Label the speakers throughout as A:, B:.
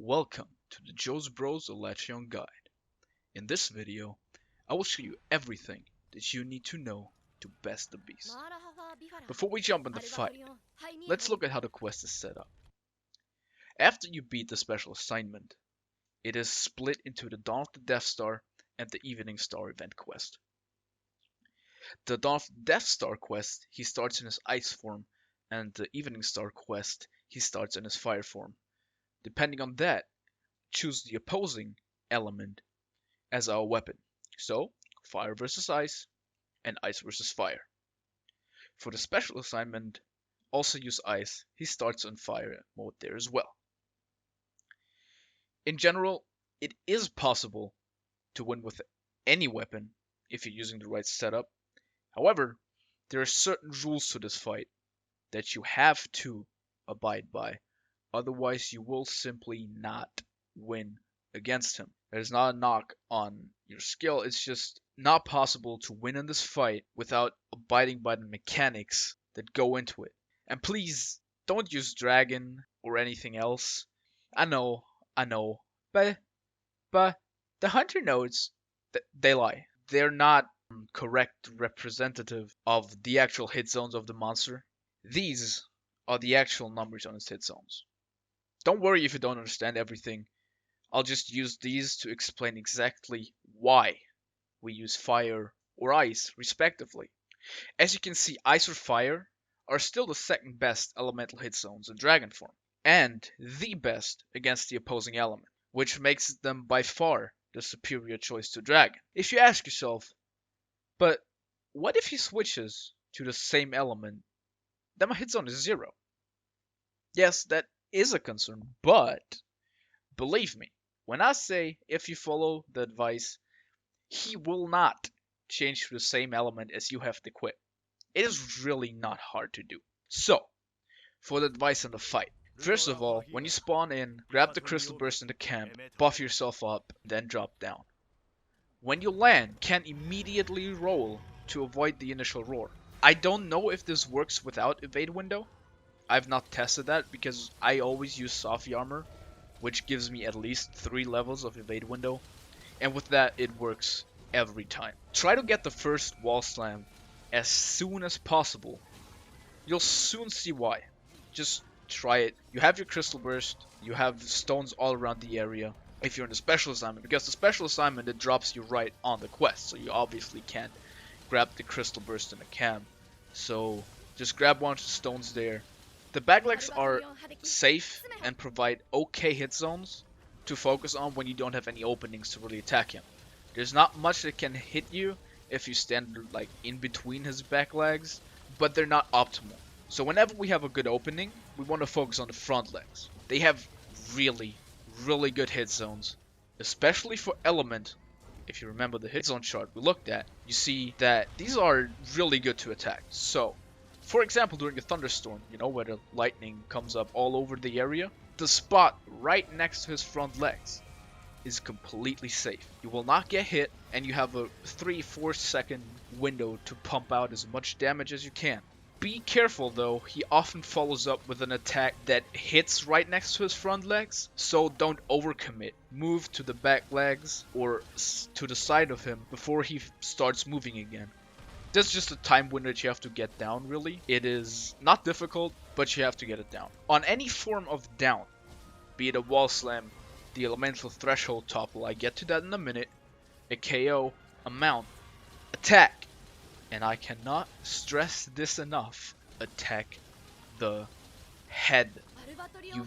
A: Welcome to the JhosBros Alatreon guide. In this video, I will show you everything that you need to know to best the beast. Before we jump in the fight, let's look at how the quest is set up. After you beat the special assignment, it is split into the Dawn of the Death Star and the Evening Star event quest. The Dawn of the Death Star quest, he starts in his ice form, and the Evening Star quest, he starts in his fire form. Depending on that, choose the opposing element as our weapon. So, fire versus ice, and ice versus fire. For the special assignment, also use ice. He starts on fire mode there as well. In general, it is possible to win with any weapon if you're using the right setup. However, there are certain rules to this fight that you have to abide by. Otherwise, you will simply not win against him. There's not a knock on your skill. It's just not possible to win in this fight without abiding by the mechanics that go into it. And please, don't use dragon or anything else. I know, but the hunter nodes, they lie. They're not correct representative of the actual hit zones of the monster. These are the actual numbers on its hit zones. Don't worry if you don't understand everything. I'll just use these to explain exactly why we use fire or ice, respectively. As you can see, ice or fire are still the second best elemental hit zones in dragon form, and the best against the opposing element, which makes them by far the superior choice to dragon. If you ask yourself, but what if he switches to the same element, then my hit zone is 0? Yes, that is a concern, but believe me, when I say if you follow the advice, he will not change to the same element as you have to equip. It is really not hard to do. So, for the advice on the fight, first of all, when you spawn in, grab the crystal burst in the camp, buff yourself up, then drop down. When you land, you can immediately roll to avoid the initial roar. I don't know if this works without evade window. I've not tested that because I always use Sophy armor, which gives me at least 3 levels of evade window, and with that it works every time. Try to get the first wall slam as soon as possible. You'll soon see why. Just try it. You have your crystal burst, you have stones all around the area if you're in the special assignment, because the special assignment it drops you right on the quest, so you obviously can't grab the crystal burst in a camp. So just grab one of the stones there. The backlegs are safe and provide okay hit zones to focus on when you don't have any openings to really attack him. There's not much that can hit you if you stand like in between his back legs, but they're not optimal. So whenever we have a good opening, we want to focus on the front legs. They have really good hit zones, especially for element. If you remember the hit zone chart we looked at, you see that these are really good to attack. So for example, during a thunderstorm, where the lightning comes up all over the area, the spot right next to his front legs is completely safe. You will not get hit, and you have a 3-4 second window to pump out as much damage as you can. Be careful though, he often follows up with an attack that hits right next to his front legs, so don't overcommit. Move to the back legs or to the side of him before he starts moving again. That's just a time window that you have to get down, really. It is not difficult, but you have to get it down. On any form of down, be it a wall slam, the elemental threshold topple, I get to that in a minute, a KO, a mount, attack, and I cannot stress this enough, attack the head. You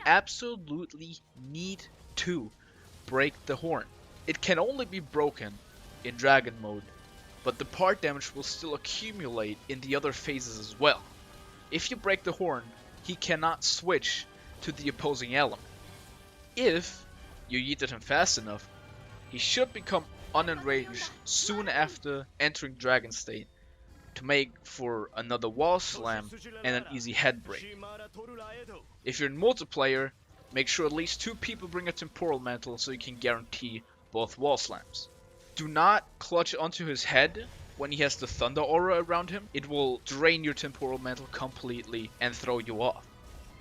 A: absolutely need to break the horn. It can only be broken in dragon mode, but the part damage will still accumulate in the other phases as well. If you break the horn, he cannot switch to the opposing element. If you yeeted him fast enough, he should become unenraged soon after entering Dragon State to make for another wall slam and an easy head break. If you're in multiplayer, make sure at least 2 people bring a temporal mantle so you can guarantee both wall slams. Do not clutch onto his head when he has the thunder aura around him. It will drain your temporal mantle completely and throw you off.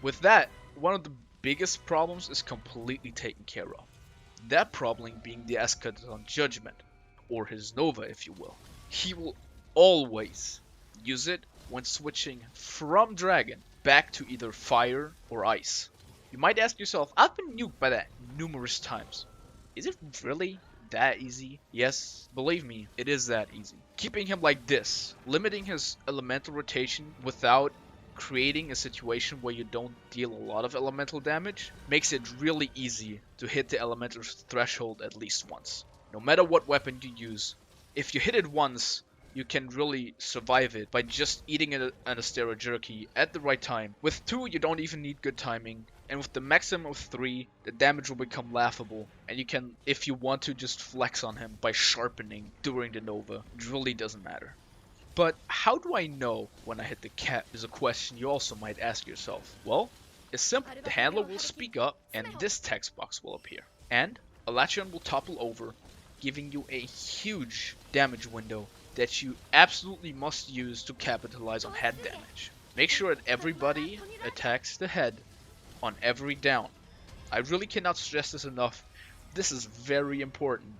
A: With that, one of the biggest problems is completely taken care of. That problem being the Eschaton Judgment, or his Nova if you will. He will always use it when switching from Dragon back to either Fire or Ice. You might ask yourself, I've been nuked by that numerous times. Is it really that easy? Yes, believe me, it is that easy. Keeping him like this, limiting his elemental rotation without creating a situation where you don't deal a lot of elemental damage, makes it really easy to hit the elemental threshold at least once. No matter what weapon you use, if you hit it once, you can really survive it by just eating an Astera Jerky at the right time. With 2, you don't even need good timing, and with the maximum of 3, the damage will become laughable, and you can, if you want to, just flex on him by sharpening during the Nova. It really doesn't matter. But how do I know when I hit the cap is a question you also might ask yourself. Well, it's simple. The handler will speak up, and this text box will appear. And Alatreon will topple over, giving you a huge damage window that you absolutely must use to capitalize on head damage. Make sure that everybody attacks the head on every down. I really cannot stress this enough. This is very important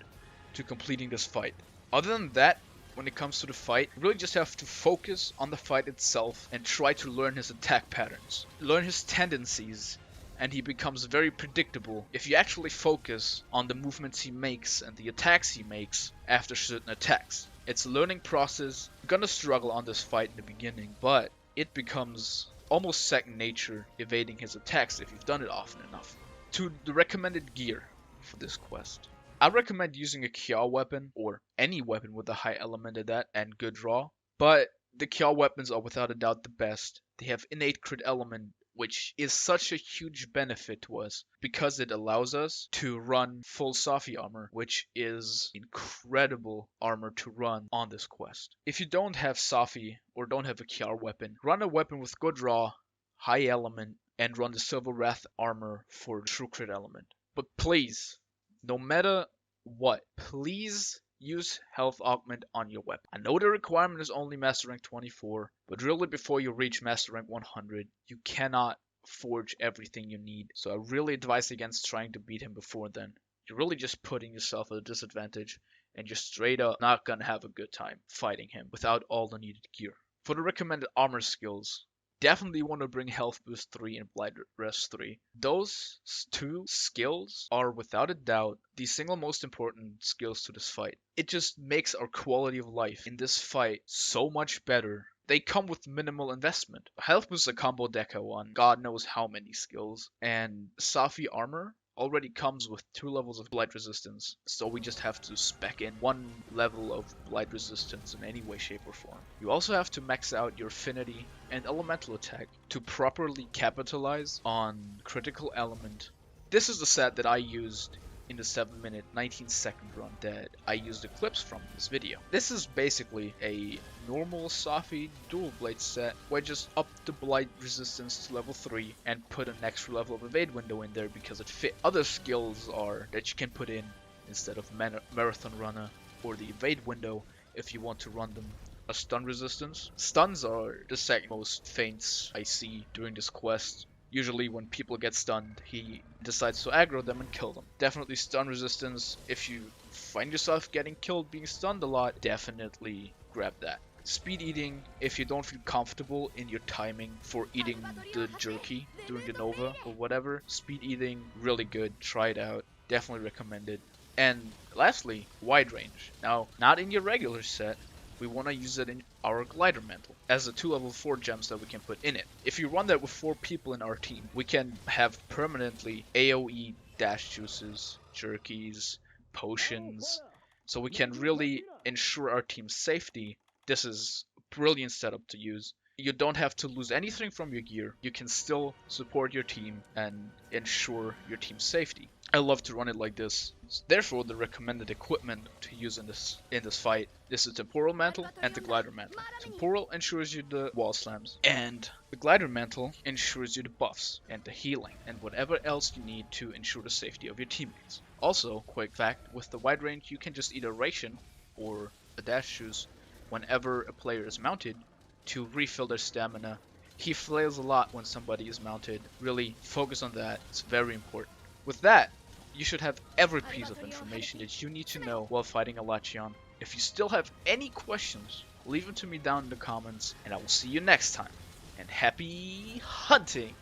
A: to completing this fight. Other than that, when it comes to the fight, you really just have to focus on the fight itself and try to learn his attack patterns. Learn his tendencies, and he becomes very predictable if you actually focus on the movements he makes and the attacks he makes after certain attacks. It's a learning process. You're gonna struggle on this fight in the beginning, but it becomes almost second nature evading his attacks if you've done it often enough. To the recommended gear for this quest. I recommend using a Yall weapon, or any weapon with a high element of that and good draw, but the Yall weapons are without a doubt the best. They have innate crit element, which is such a huge benefit to us because it allows us to run full Safi armor, which is incredible armor to run on this quest. If you don't have Safi or don't have a Yall weapon, run a weapon with good draw, high element, and run the Silver Wrath armor for true crit element. But please, no matter what, please use health augment on your weapon. I know the requirement is only Master Rank 24, but really before you reach Master Rank 100, you cannot forge everything you need. So I really advise against trying to beat him before then. You're really just putting yourself at a disadvantage, and you're straight up not gonna have a good time fighting him without all the needed gear. For the recommended armor skills, definitely want to bring Health Boost 3 and Blight Rest 3. Those 2 skills are without a doubt the single most important skills to this fight. It just makes our quality of life in this fight so much better. They come with minimal investment. Health Boost is a combo deca one, God knows how many skills, and Safi armor already comes with 2 levels of blight resistance, so we just have to spec in 1 level of blight resistance in any way, shape, or form. You also have to max out your affinity and elemental attack to properly capitalize on critical element. This is the set that I used in the 7-minute 19-second run that I used the clips from this video. This is basically a normal Safi dual blade set where I just up the blight resistance to level 3 and put an extra level of evade window in there because it fit. Other skills are that you can put in instead of marathon runner or the evade window if you want to run them a stun resistance. Stuns are the second most feints I see during this quest. Usually when people get stunned, he decides to aggro them and kill them. Definitely stun resistance. If you find yourself getting killed being stunned a lot, definitely grab that. Speed eating, if you don't feel comfortable in your timing for eating the jerky during the Nova or whatever, speed eating, really good, try it out, definitely recommended. And lastly, wide range. Now, not in your regular set, we want to use it in our glider mantle as the 2 level 4 gems that we can put in it. If you run that with 4 people in our team, we can have permanently AoE dash juices, jerkies, potions, so we can really ensure our team's safety. This is a brilliant setup to use. You don't have to lose anything from your gear. You can still support your team and ensure your team's safety. I love to run it like this. Therefore, the recommended equipment to use in this fight is the Temporal Mantle and the Glider Mantle. Temporal ensures you the wall slams, and the Glider Mantle ensures you the buffs and the healing and whatever else you need to ensure the safety of your teammates. Also, quick fact, with the wide range you can just eat a ration or a dash juice whenever a player is mounted to refill their stamina He flails a lot when somebody is mounted. Really focus on that. It's very important. With that, you should have every piece of information that you need to know while fighting Alatreon. If you still have any questions, leave them to me down in the comments, and I will see you next time. And happy hunting!